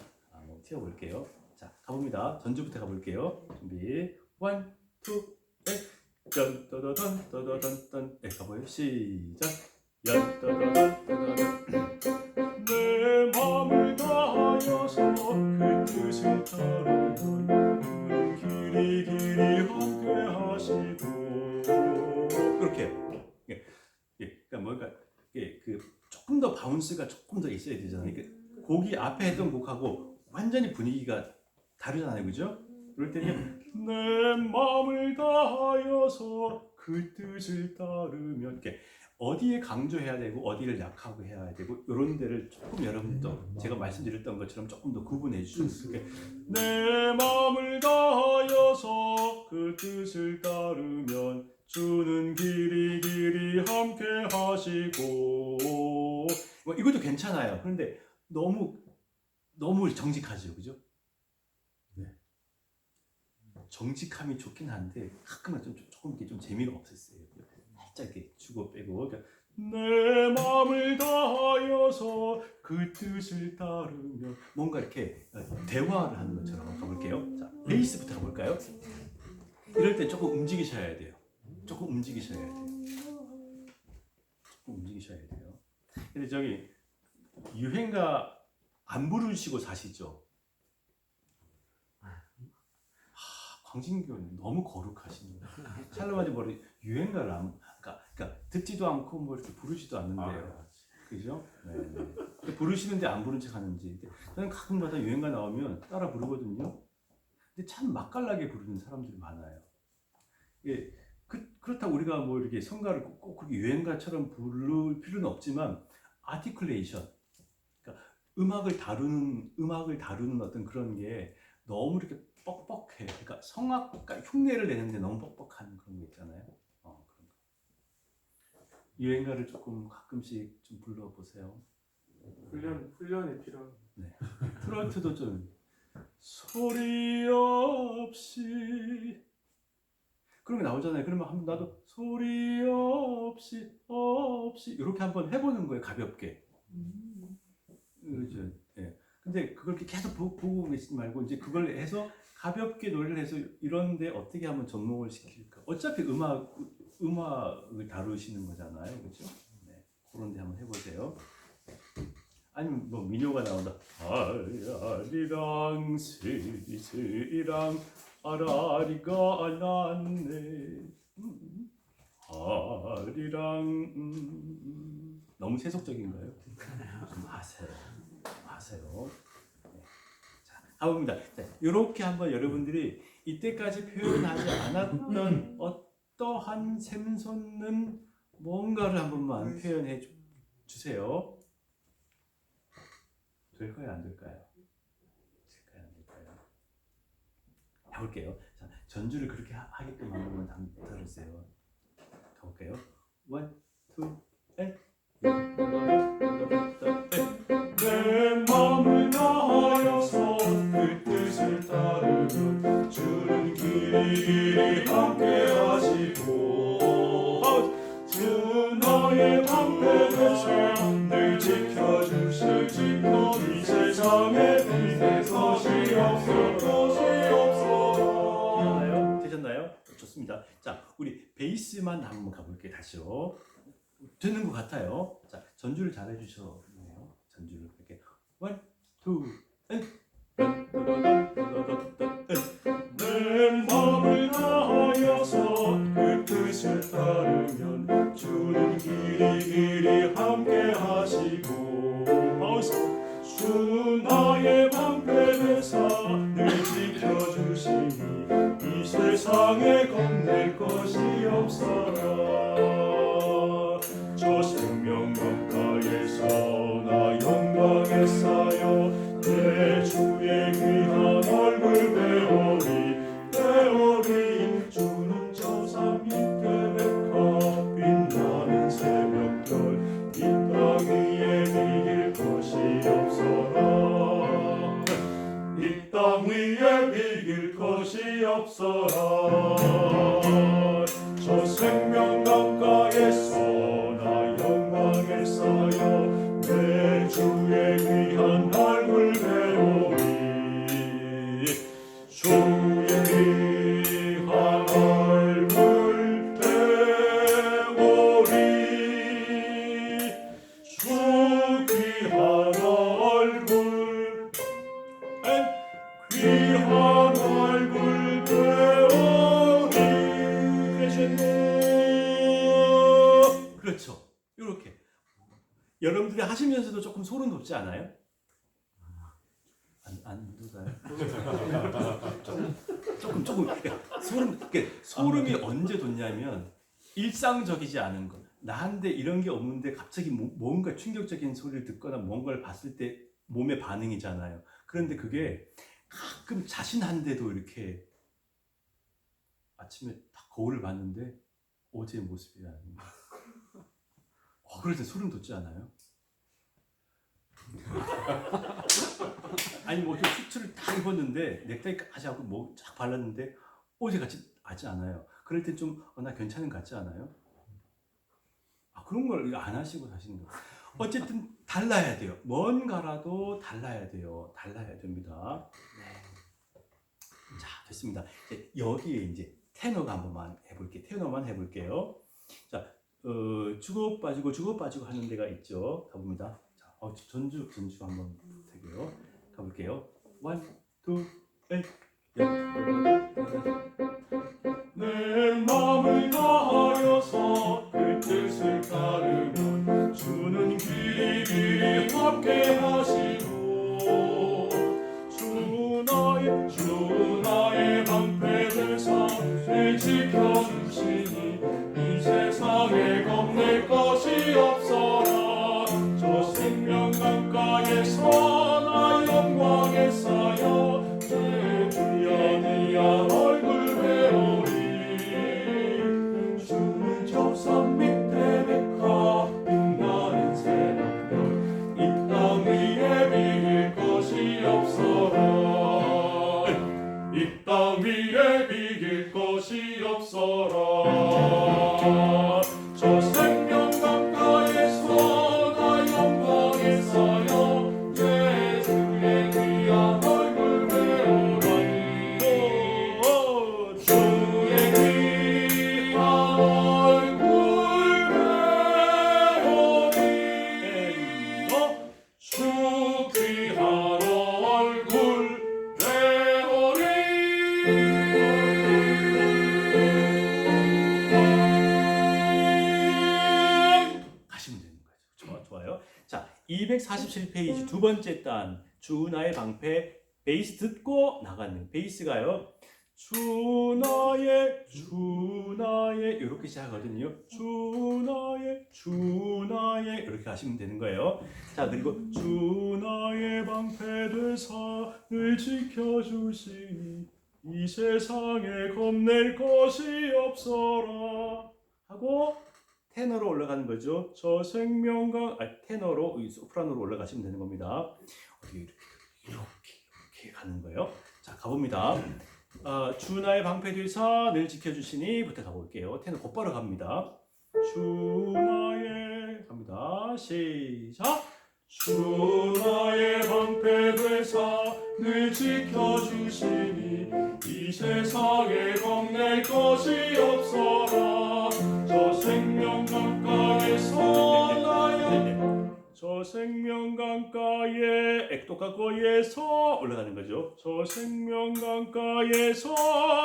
튀어볼게요. 자, 가봅니다. 전주부터 가볼게요. 준비, 1, 2, 짠따다단 따다단딴. 네, 가봐요. 시작. 얀따다단 따다단. 내 마음을 다하여서 그 뜻을 따르면 길이 함께 하시고. 그렇게. 그러니까 뭔가 그 조금 더 바운스가 조금 더 있어야 되잖아요. 그러니까 곡이 앞에 했던 곡하고 완전히 분위기가 다르잖아요, 그죠? 그럴 때는 내 마음을 다하여서 그 뜻을 따르면 이렇게 어디에 강조해야 되고 어디를 약하고 해야 되고 이런 데를 조금 여러분도 제가 말씀드렸던 것처럼 조금 더 구분해 주시면 내 마음을 다하여서 그 뜻을 따르면 주는 길이 함께 하시고. 이것도 괜찮아요. 그런데 너무 정직하죠, 그죠? 정직함이 좋긴 한데 가끔은 조금 이렇게 좀 재미가 없었어요. 살짝 이렇게 주고 빼고. 그러니까 내 마음을 다하여서 그 뜻을 따르면 뭔가 이렇게 대화를 하는 것처럼 가볼게요. 자, 베이스부터 가볼까요? 이럴 때 조금 움직이셔야 돼요. 근데 저기 유행가 안 부르시고 사시죠? 광진교는 너무 거룩하십니다. 샬롬하지 머리 유행가를 그러니까 듣지도 않고 뭐 이렇게 부르지도 않는데요. 그죠? 네. 부르시는데 안 부른 척 하는지. 저는 가끔가다 유행가 나오면 따라 부르거든요. 근데 참 맛깔나게 부르는 사람들이 많아요. 예, 그렇다고 우리가 뭐 이렇게 성가를 꼭 그렇게 유행가처럼 부를 필요는 없지만 아티클레이션, 그러니까 음악을 다루는 어떤 그런 게 너무 이렇게 뻑뻑해. 그러니까 성악가 흉내를 내는데 너무 뻑뻑한 그런 거 있잖아요. 그런 거. 유행가를 조금 가끔씩 좀 불러보세요. 훈련이 필요한. 네. 트로트도 좀 소리 없이 그런 게 나오잖아요. 그러면 한번 나도 소리 없이 이렇게 한번 해보는 거예요. 가볍게. 그렇죠. 네. 근데 그걸 이렇게 계속 보고 계시지 말고 이제 그걸 해서 가볍게 노래를 해서 이런데 어떻게 하면 접목을 시킬까? 어차피 음악을 다루시는 거잖아요, 그렇죠? 네, 그런 아니면 뭐 민요가 나온다. 아리랑 스리스리랑 아라리가 났네. 아리랑 너무 세속적인가요? 좀 하세요. 네. 자, 가봅니다. 이렇게 한번 여러분들이 이때까지 표현하지 않았던 어떠한 샘솟는 뭔가를 한 번만 표현해 주세요. 될까요? 안 될까요? 될까요? 안 될까요? 해볼게요. 자, 전주를 그렇게 하게끔 한 번만 들어주세요. 가볼게요. 1, 2, 3. 내 맘을 다하여서 그 뜻을 따르면 주는 길이 함께 하시고 주 나의 방패 되사 늘 지켜주시지 이 세상에 비될 것이 없어 되셨나요? 좋습니다. 자, 우리 베이스만 한번 가볼게요. 다시요. 되는 것 같아요. 자, 전주를 잘 해주셨네요. 전주를 이렇게 1, 2, 3. 내 맘을 다하여서 그 뜻을 따르면 주는 길이 함께 하시고 주 나의 방패 되사 늘 지켜주시니 이 세상에 겁낼 것이 없어라. 저 생명 가까이에서 나 영광에 쌓여 내 주의 귀한 얼굴 배우리 주는 저 산 밑에 백화 빛나는 새벽별 이 땅 위에 비길 것이 없어라. 이 땅 위에 비길 것이 없어라. 저 생명 가까이에서 나 영광에 쌓여 내 주의 귀한 얼굴 배우리 주의 귀한 얼굴 배우리 주 귀한 얼굴 귀한 얼굴 배우리 그렇죠. 이렇게 여러분들이 하시면서도 조금 소름 돋지 않아요? 안 돋아요? 조금 소름이 언제 돋냐면 일상적이지 않은 것. 나한테 이런 게 없는데 갑자기 뭔가 충격적인 소리를 듣거나 뭔가를 봤을 때 몸의 반응이잖아요. 그런데 그게 가끔 자신한데도 이렇게 아침에 딱 거울을 봤는데 어제의 모습이 아닌가. 그럴 때 소름 돋지 않아요? 아니 뭐 수트를 딱 입었는데 넥타이까지 하고 뭐 쫙 발랐는데 어제 같지 않아요. 그럴 때 좀 나 괜찮은 것 같지 않아요? 그런 걸 안 하시고 사시는 거예요. 어쨌든 달라야 돼요. 뭔가라도 달라야 돼요. 달라야 됩니다. 자, 됐습니다. 이제 여기에 이제 테너가 한 번만 해볼게요. 테너만 해볼게요. 자, 주고 빠지고 하는 데가 있죠. 가봅니다. 자, 전주 한번 부탁해요. 가볼게요. 1, 2, 3. 내 맘을 다하여서 그 뜻을 따르면 주는 길이 함께 하시고 주 나의 방패 되사 늘 지켜주시니 이 세상에 겁낼 것이 없어라. 저 생명 강가에서 나 영광에 쌓여 내 귀한 얼굴 배우리 주는 저 산 밑에 백화 빛나는 새벽별 이 땅 위에 247페이지 두 번째 단 주나의 방패 베이스 듣고 나가는 베이스가요. 주나의 이렇게 시작하거든요. 주나의 이렇게 하시면 되는 거예요. 자, 그리고 주나의 방패들 산을 지켜주시니 이 세상에 겁낼 것이 없어라 하고 테너로 올라가는 거죠. 저 생명강 테너로 소프라노로 올라가시면 되는 겁니다. 이렇게 가는 거예요. 자, 가봅니다. 주나의 방패 뒤 산을 지켜주시니부터 가볼게요. 테너 곧바로 갑니다. 주나의 갑니다. 시작. 주나의 방패 뒤 산을 지켜주시니 이 세상에 겁낼 것이 없어라. 저 생명강가에서 나여 저 생명강가에 액도가고에서 올라가는 거죠. 저 생명강가에서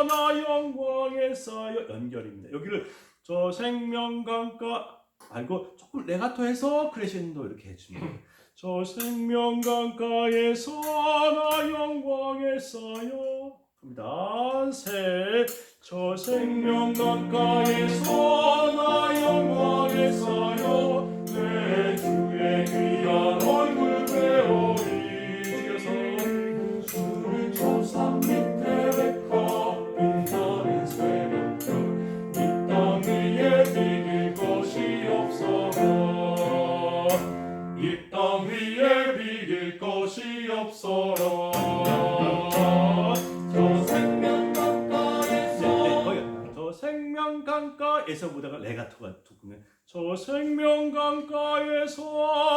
나 영광에 쌓여 연결입니다. 여기를 저 생명강가 말고 조금 레가토해서 크레센도 이렇게 해주면 저 생명강가에서 나 영광에 쌓여 갑니다. 셋. 저 생명강가에서 나 영광에 쌓여 내 주의 귀한 얼굴 배우리. 죽여서 주를 조상 밑에 백화 빛나는 새벽별 이 땅 위에 비길 것이 없어라. 이 땅 위에 비길 것이 없어라. 생명강가에서 보다가 레가토가 두으면 저 생명강가에서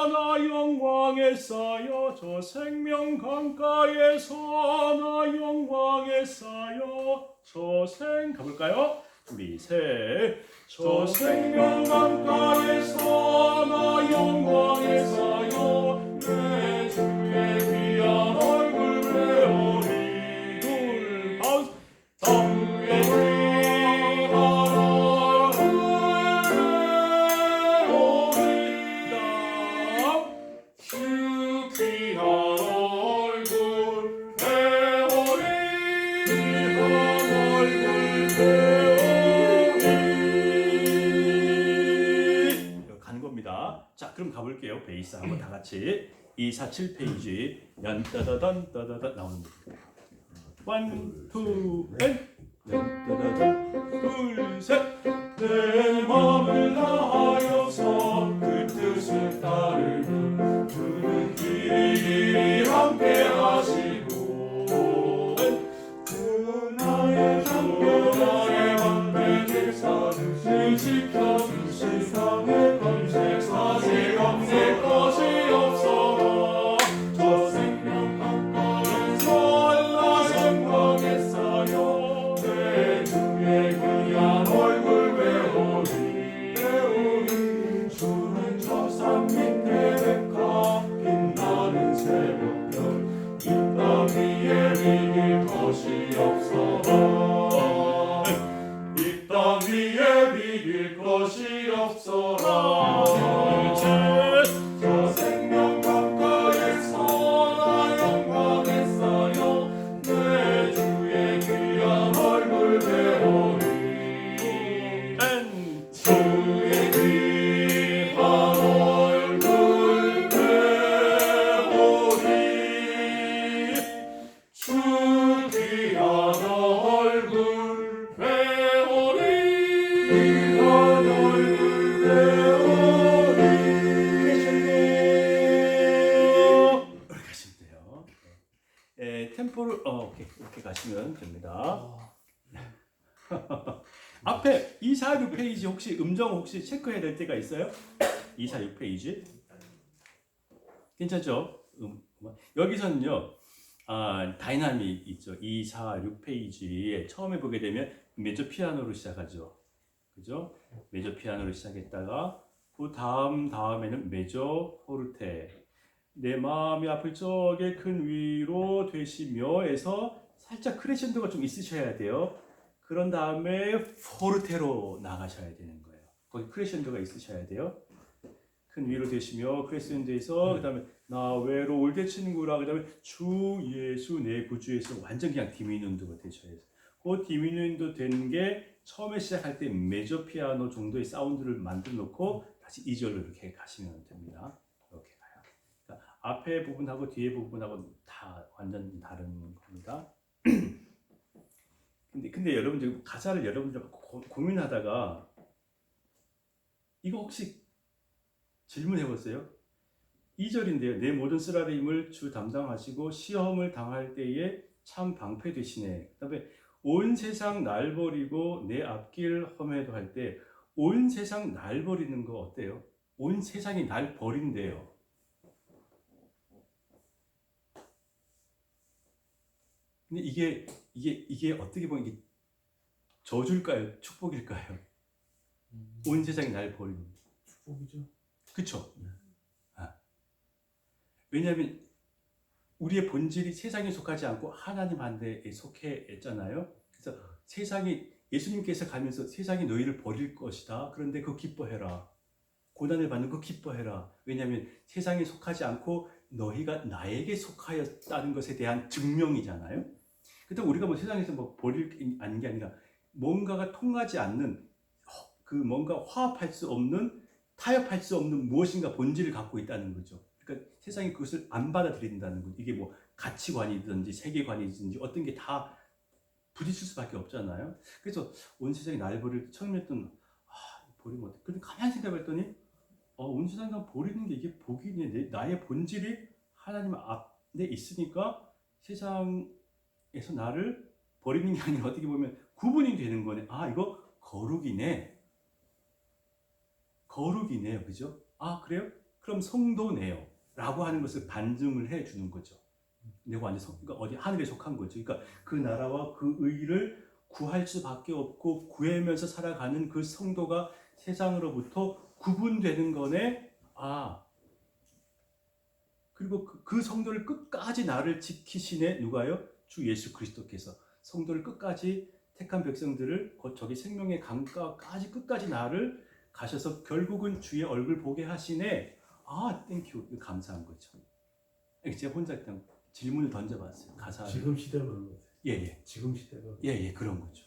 나 영광에 쌓여 저 생명강가에서 나 영광에 쌓여 가볼까요? 우리 셋. 저 생명강가에서 나 영광에 쌓여 내 주의 귀한 얼굴 배우리. 둘, 땅 위에 자, 그럼 가볼게요. 베이스 한번 다 같이 247페이지 연따다단 따다단 나오는 거. 1, 2, 앤 연따다단 둘, 셋. 내 맘을 다하여서 그 뜻을 따르면 주는 길이 함께 하시고 나의 방패 대사를 지켜준 세상의 검색 사실 검색 것이 없어라. 저 생명강가에서 나 영광에 쌓여 내 주의 귀한 얼굴 배우니 주는 저 산 밑에 백화 빛나는 새벽별 이 땅 위에 비길 것이 없어라. 이 땅 위에 비길 것이 없어라. 저 생명강가에서 나 영광에 쌓여 내 주의 귀한 얼굴 배우리. 주의 귀한 얼굴 배우리. 주 귀한 얼굴 배우리. 귀한 얼굴 배우리. 이렇게 하시면 돼요. 템포를 오케이. 이렇게 가시면 됩니다. 앞에 246페이지 혹시 음정 혹시 체크해야 될 때가 있어요? 246페이지 괜찮죠? 여기서는요 다이나믹 있죠. 246페이지에 처음에 보게 되면 메조 피아노로 시작하죠. 그죠? 메조 피아노로 시작했다가 그 다음에는 메조 포르테 내 마음이 아플 적에 큰 위로 되시며에서 살짝 크레션도가 좀 있으셔야 돼요. 그런 다음에 포르테로 나가셔야 되는 거예요. 거기 크레션도가 있으셔야 돼요. 큰 위로 되시며 크레센도에서 그다음에 나 외로울 때 친구라 그다음에 주 예수 내 구주에서 완전 그냥 디미누엔도가 되셔야 해요. 그 디미누엔도 된 게 처음에 시작할 때 메조 피아노 정도의 사운드를 만들어 놓고 다시 2절로 이렇게 가시면 됩니다. 이렇게 가요. 그러니까 앞에 부분하고 뒤에 부분하고 다 완전 다른 겁니다. 근데 여러분들 가사를 여러분들 고민하다가 이거 혹시 질문해 보세요. 2절인데요. 내 모든 쓰라림을 주 담당하시고 시험을 당할 때에 참 방패 되시네. 그다음에 온 세상 날 버리고 내 앞길 험해도 할 때 온 세상 날 버리는 거 어때요? 온 세상이 날 버린대요. 근데 이게 어떻게 보면 이게 저주일까요? 축복일까요? 온 세상이 날 버리는. 축복이죠. 그쵸? 왜냐하면 우리의 본질이 세상에 속하지 않고 하나님한테 속해 있잖아요. 그래서 세상이 예수님께서 가면서 세상이 너희를 버릴 것이다. 그런데 그거 기뻐해라. 고난을 받는 거 기뻐해라. 왜냐하면 세상에 속하지 않고 너희가 나에게 속하였다는 것에 대한 증명이잖아요. 그렇다고 우리가 뭐 세상에서 뭐 버릴 게 아니라 뭔가가 통하지 않는 그 뭔가 화합할 수 없는 타협할 수 없는 무엇인가 본질을 갖고 있다는 거죠. 그러니까 세상이 그것을 안 받아들인다는 거죠. 이게 뭐 가치관이든지 세계관이든지 어떤 게 다 부딪힐 수밖에 없잖아요. 그래서 온 세상이 날 버릴 때 처음에 했던 버리면 어떡해. 근데 가만히 생각했더니 온 세상이 날 버리는 게 이게 복이네. 나의 본질이 하나님 앞에 있으니까 세상에서 나를 버리는 게 아니라 어떻게 보면 구분이 되는 거네. 이거 거룩이네. 거룩이네요. 그죠? 그래요? 그럼 성도네요. 라고 하는 것을 반증을 해 주는 거죠. 내가 완전 그러니까 어디 하늘에 속한 거죠. 그러니까 그 나라와 그 의를 구할 수밖에 없고 구하면서 살아가는 그 성도가 세상으로부터 구분되는 거네. 그리고 그 성도를 끝까지 나를 지키시네. 누가요? 주 예수 그리스도께서 성도를 끝까지 택한 백성들을 저기 생명의 강가까지 끝까지 나를 가셔서 결국은 주의 얼굴 보게 하시네. 땡큐. 감사한 거죠. 제가 혼자 그냥 질문을 던져봤어요. 가사. 지금 시대가 그런 것 같아요. 예. 지금 시대가. 예, 그런 거죠.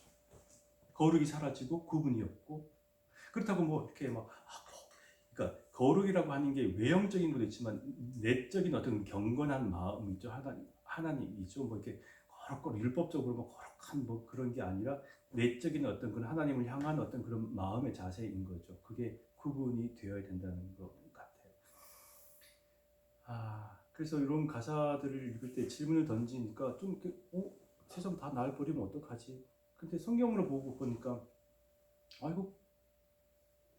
거룩이 사라지고 구분이 없고 그렇다고 뭐 이렇게 그러니까 거룩이라고 하는 게 외형적인 것도 있지만 내적인 어떤 경건한 마음이죠. 하나님이죠. 뭐 이렇게 거룩 율법적으로 뭐 거룩한 뭐 그런 게 아니라 내적인 어떤 그런 하나님을 향한 어떤 그런 마음의 자세인 거죠. 그게 구분이 되어야 된다는 것 같아요. 그래서 이런 가사들을 읽을 때 질문을 던지니까 좀 이렇게 세상 다 날 버리면 어떡하지? 근데 성경으로 보니까 이거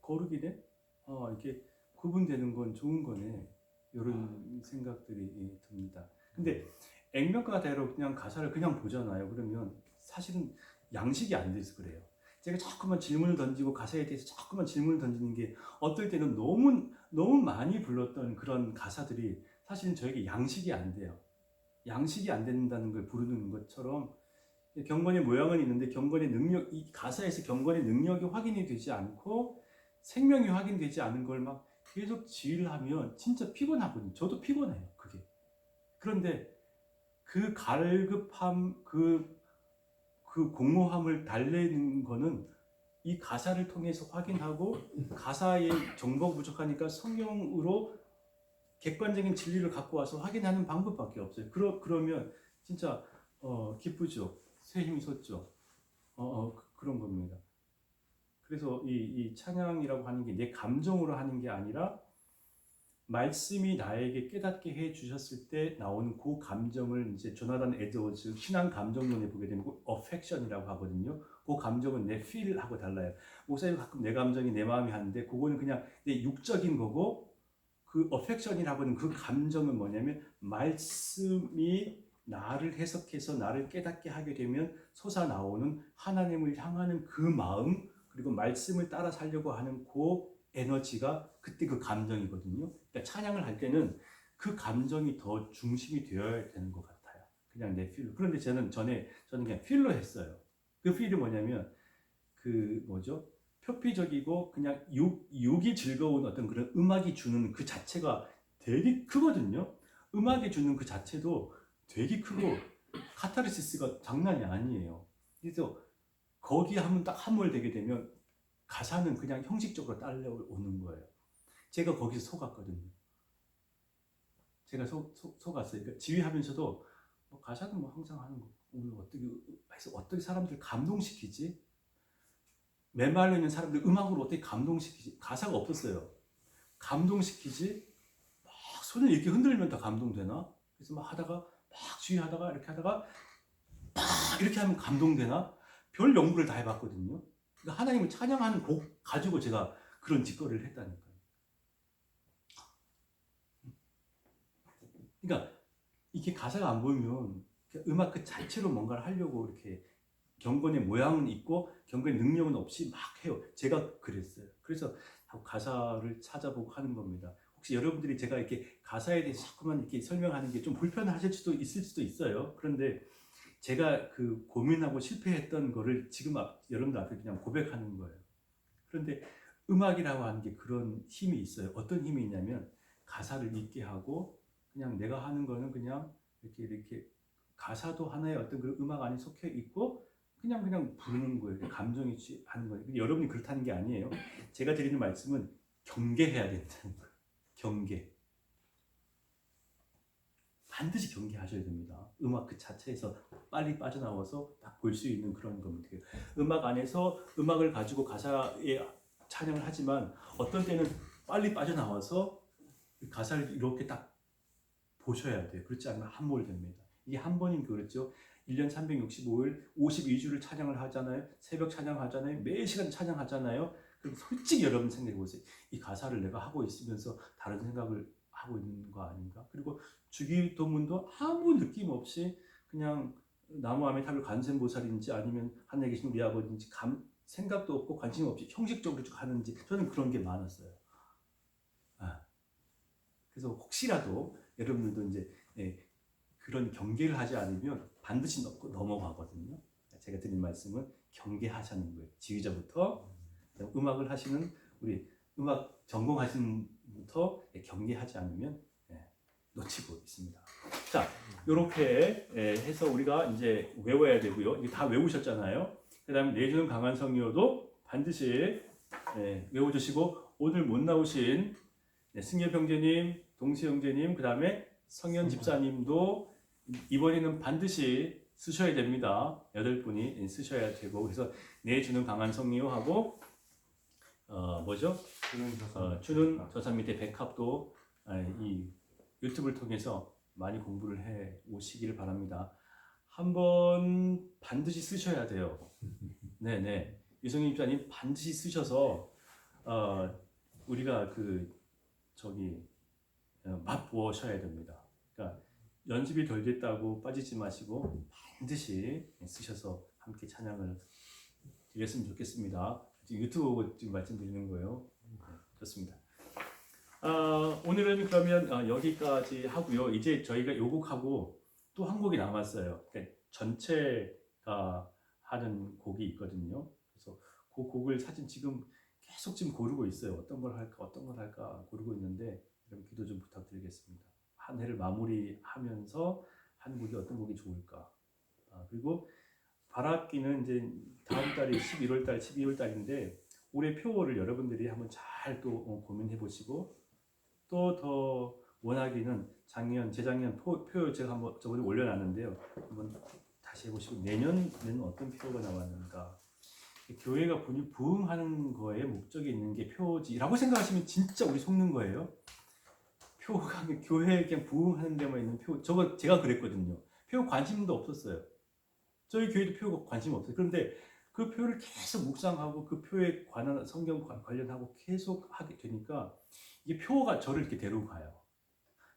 거룩이네? 이렇게 구분되는 건 좋은 거네. 이런 생각들이 듭니다. 근데 액면가대로 그냥 가사를 그냥 보잖아요. 그러면 사실은 양식이 안 돼서 그래요. 제가 자꾸만 질문을 던지고 가사에 대해서 자꾸만 질문을 던지는 게 어떨 때는 너무 많이 불렀던 그런 가사들이 사실은 저에게 양식이 안 돼요. 양식이 안 된다는 걸 부르는 것처럼 경건의 모양은 있는데 경건의 능력, 이 가사에서 경건의 능력이 확인이 되지 않고 생명이 확인되지 않은 걸 막 계속 지휘를 하면 진짜 피곤하거든요. 저도 피곤해요. 그게. 그런데 그 갈급함, 그 공허함을 달래는 거는 이 가사를 통해서 확인하고 가사의 정보가 부족하니까 성경으로 객관적인 진리를 갖고 와서 확인하는 방법밖에 없어요. 그러면 진짜 기쁘죠. 새 힘이 솟죠. 그런 겁니다. 그래서 이 찬양이라고 하는 게 내 감정으로 하는 게 아니라 말씀이 나에게 깨닫게 해 주셨을 때 나오는 그 감정을 이제 조나단 에드워즈 신앙 감정론에 보게 되면 그 affection이라고 하거든요. 그 감정은 내 feel하고 달라요. 목사님 가끔 내 감정이 내 마음이 하는데 그거는 그냥 내 육적인 거고 그 affection이라고 하는 그 감정은 뭐냐면 말씀이 나를 해석해서 나를 깨닫게 하게 되면 솟아나오는 하나님을 향하는 그 마음 그리고 말씀을 따라 살려고 하는 그 에너지가 그때 그 감정이거든요. 그러니까 찬양을 할 때는 그 감정이 더 중심이 되어야 되는 것 같아요. 그냥 내 필로. 그런데 저는 그냥 필로 했어요. 그 필이 뭐냐면 회피적이고 그냥 욕이 즐거운 어떤 그런 음악이 주는 그 자체가 되게 크거든요. 음악이 주는 그 자체도 되게 크고 카타르시스가 장난이 아니에요. 그래서 거기에 한번 딱 함몰되게 되면 가사는 그냥 형식적으로 따라오는 거예요. 제가 거기서 속았거든요. 제가 속았어요. 그러니까 지휘하면서도 뭐 가사는 뭐 항상 하는 거 오늘 어떻게 해서 어떻게 사람들 감동시키지? 메말라 있는 사람들 음악으로 어떻게 감동시키지? 가사가 없었어요. 감동시키지? 막 손을 이렇게 흔들면 다 감동되나? 그래서 막 하다가 막 지휘하다가 이렇게 하다가 막 이렇게 하면 감동되나? 별 연구를 다 해봤거든요. 그러니까 하나님을 찬양하는 곡 가지고 제가 그런 짓거리를 했다니까요. 그러니까 이게 가사가 안 보이면 음악 그 자체로 뭔가를 하려고 이렇게 경건의 모양은 있고 경건의 능력은 없이 막 해요. 제가 그랬어요. 그래서 가사를 찾아보고 하는 겁니다. 혹시 여러분들이 제가 이렇게 가사에 대해서 자꾸만 이렇게 설명하는 게 좀 불편하실 수도 있을 수도 있어요. 그런데 제가 그 고민하고 실패했던 거를 지금 여러분들 앞에 그냥 고백하는 거예요. 그런데 음악이라고 하는 게 그런 힘이 있어요. 어떤 힘이 있냐면 가사를 잊게 하고 그냥 내가 하는 거는 그냥 이렇게 가사도 하나의 어떤 그 음악 안에 속해 있고 그냥 부르는 거예요. 감정이 하는 거예요. 근데 여러분이 그렇다는 게 아니에요. 제가 드리는 말씀은 경계해야 된다는 거예요. 경계. 반드시 경계하셔야 됩니다. 음악 그 자체에서 빨리 빠져나와서 딱 볼 수 있는 그런 겁니다. 음악 안에서 음악을 가지고 가사에 찬양을 하지만 어떤 때는 빨리 빠져나와서 가사를 이렇게 딱 보셔야 돼요. 그렇지 않으면 함몰됩니다. 이게 한 번인 그렇죠. 1년 365일 52주를 찬양을 하잖아요. 새벽 찬양하잖아요. 매 시간 찬양하잖아요. 그럼 솔직히 여러분 생각해 보세요. 이 가사를 내가 하고 있으면서 다른 생각을 하고 있는 거 아닌가? 그리고 주기도문도 아무 느낌 없이 그냥 나무아미 탑을 관세음보살인지 아니면 하늘에 계신 우리 아버지인지 생각도 없고 관심 없이 형식적으로 쭉 하는지 저는 그런 게 많았어요. 그래서 혹시라도 여러분들도 이제 그런 경계를 하지 않으면 반드시 넘어가거든요. 제가 드린 말씀은 경계하자는 거예요. 지휘자부터 음악을 하시는 우리 음악 전공하시는 분부터 경계하지 않으면 놓치고 있습니다. 자, 이렇게 해서 우리가 이제 외워야 되고요. 이게 다 외우셨잖아요. 그다음에 내주는 강한 성료도 반드시 외워주시고 오늘 못 나오신 승엽 형제님, 동시 형제님, 그다음에 성현 집사님도 이번에는 반드시 쓰셔야 됩니다. 8분이 쓰셔야 되고 그래서 내주는 강한 성료하고 뭐죠? 주는 저산 밑에 백합도 이 유튜브를 통해서 많이 공부를 해 오시기를 바랍니다. 한번 반드시 쓰셔야 돼요. 네네. 유성님 집사님 반드시 쓰셔서 우리가 맛보셔야 됩니다. 그러니까 연습이 덜 됐다고 빠지지 마시고 반드시 쓰셔서 함께 찬양을 드렸으면 좋겠습니다. 지금 유튜브 보고 지금 말씀드리는 거예요. 좋습니다. 오늘은 그러면 여기까지 하고요. 이제 저희가 요 곡하고 또 한 곡이 남았어요. 그러니까 전체가 하는 곡이 있거든요. 그래서 그 곡을 사실 지금 계속 지금 고르고 있어요. 어떤 걸 할까 고르고 있는데 여러분 기도 좀 부탁드리겠습니다. 한 해를 마무리하면서 한 곡이 어떤 곡이 좋을까. 그리고 발악기는 이제 다음 달이 11월 달, 12월 달인데 올해 표를 여러분들이 한번 잘 또 고민해 보시고 또 더 원하기는 재작년 표 제가 한번 저번에 올려놨는데요. 한번 다시 해보시고 내년에는 어떤 표가 나왔는가. 교회가 부흥하는 거에 목적이 있는 게 표지라고 생각하시면 진짜 우리 속는 거예요. 표가 교회에 그냥 부흥하는 데만 있는 표. 제가 그랬거든요. 표 관심도 없었어요. 저희 교회도 표가 관심 없어요. 그런데 그 표를 계속 묵상하고 그 표에 관한 성경 관련하고 계속 하게 되니까 이게 표가 저를 이렇게 데리고 가요.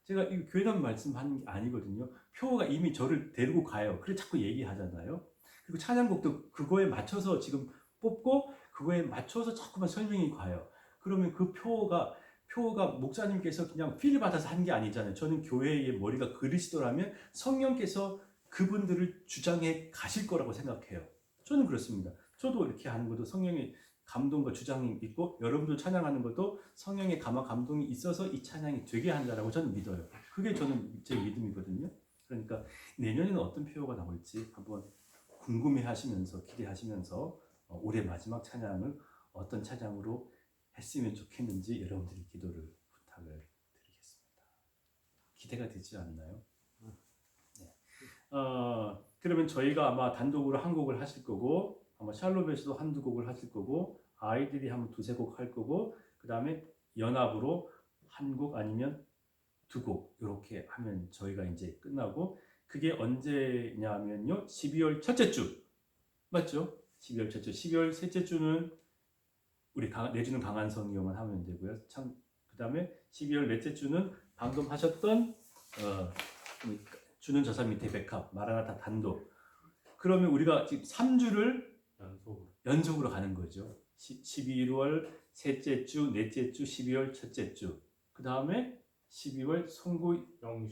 제가 이 교회단 말씀하는 게 아니거든요. 표가 이미 저를 데리고 가요. 그래 자꾸 얘기하잖아요. 그리고 찬양곡도 그거에 맞춰서 지금 뽑고 그거에 맞춰서 자꾸만 설명이 가요. 그러면 그 표가 목사님께서 그냥 필 받아서 한 게 아니잖아요. 저는 교회의 머리가 그리스도라면 성령께서 그분들을 주장해 가실 거라고 생각해요. 저는 그렇습니다. 저도 이렇게 하는 것도 성령이 감동과 주장이 있고 여러분들 찬양하는 것도 성령의 감화 감동이 있어서 이 찬양이 되게 한다라고 저는 믿어요. 그게 저는 제 믿음이거든요. 그러니까 내년에는 어떤 표어가 나올지 한번 궁금해하시면서 기대하시면서 올해 마지막 찬양을 어떤 찬양으로 했으면 좋겠는지 여러분들이 기도를 부탁을 드리겠습니다. 기대가 되지 않나요? 네. 그러면 저희가 아마 단독으로 한 곡을 하실 거고 아마 샬롬에서도 한두 곡을 하실 거고 아이들이 한 두세 곡 할 거고 그 다음에 연합으로 한 곡 아니면 두 곡 이렇게 하면 저희가 이제 끝나고 그게 언제냐면요 12월 첫째 주 맞죠? 12월 첫째 12월 셋째 주는 우리 내주는 강한성이요만 하면 되고요. 참 그다음에 12월 넷째 주는 방금 하셨던 주는 저사 밑에 백합 마라나타 단독. 그러면 우리가 지금 3주를 연속으로 가는 거죠. 11월 셋째 주, 넷째 주, 12월 첫째 주. 그다음에 12월 송구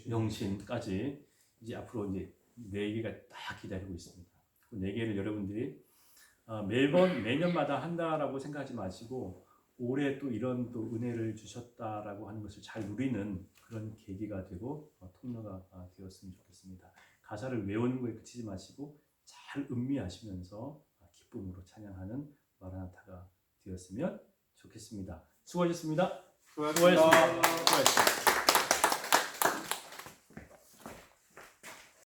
영신까지 이제 앞으로 이제 4개가 딱 기다리고 있습니다. 그 4개를 여러분들이 매년마다 한다라고 생각하지 마시고 올해 또 이런 또 은혜를 주셨다라고 하는 것을 잘 누리는 그런 계기가 되고 통로가 되었으면 좋겠습니다. 가사를 외우는 거에 그치지 마시고 잘 음미하시면서 기쁨으로 찬양하는 마라나타가 되었으면 좋겠습니다. 수고하셨습니다. 수고하셨습니다. 수고하셨습니다.